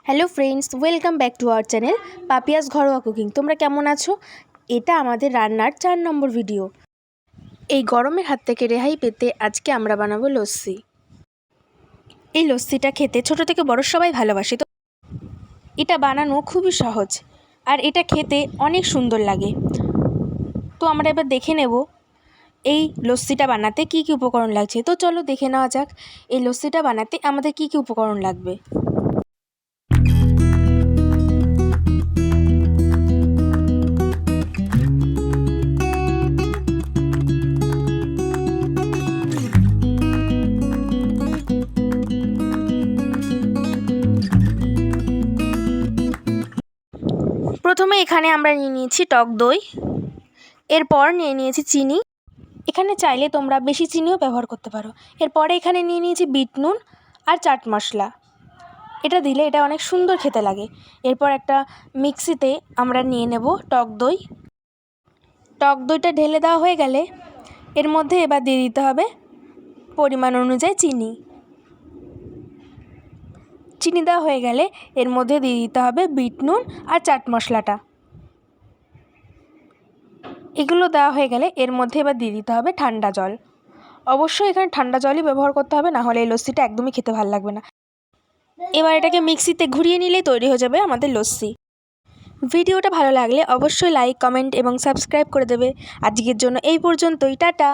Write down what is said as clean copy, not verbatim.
Hello friends, welcome back to our channel Papiya's ঘরোয়া cooking. তোমরা কেমন আছো? এটা আমাদের রান্নার 4 নম্বর ভিডিও। এই গরমের হাত থেকে রেহাই পেতে আজকে আমরা বানাবো লস্যি। এই লস্যিটা খেতে ছোট থেকে বড় সবাই ভালোবাসে। তো এটা বানানো খুবই সহজ আর এটা খেতে অনেক সুন্দর লাগে। তো আমরা এবার দেখে নেব এই লস্যিটা বানাতে কী কী উপকরণ লাগছে। তো চলো দেখে নেওয়া যাক এই লস্যিটা বানাতে আমাদের কী কী উপকরণ লাগবে। প্রথমে এখানে আমরা নিয়ে নিয়েছি টক দই, এরপর নিয়ে নিয়েছি চিনি। এখানে চাইলে তোমরা বেশি চিনিও ব্যবহার করতে পারো। এরপরে এখানে নিয়ে নিয়েছি বিট নুন আর চাট মশলা। এটা দিলে এটা অনেক সুন্দর খেতে লাগে। এরপর একটা মিক্সিতে আমরা নিয়ে নেব টক দই। টক দইটা ঢেলে দেওয়া হয়ে গেলে এর মধ্যে এবার দিয়ে দিতে হবে পরিমাণ অনুযায়ী চিনি। চিনি দেওয়া হয়ে গেলে এর মধ্যে দিয়ে দিতে হবে বিট নুন আর চাট মশলাটা। এগুলো দেওয়া হয়ে গেলে এর মধ্যে এবার দিয়ে দিতে হবে ঠান্ডা জল। অবশ্যই এখানে ঠান্ডা জলই ব্যবহার করতে হবে, না হলে এই লস্যিটা একদমই খেতে ভালো লাগবে না। এবার এটাকে মিক্সিতে ঘুরিয়ে নিলেই তৈরি হয়ে যাবে আমাদের লস্যি। ভিডিওটা ভালো লাগলে অবশ্যই লাইক, কমেন্ট এবং সাবস্ক্রাইব করে দেবে। আজকের জন্য এই পর্যন্তই, টাটা।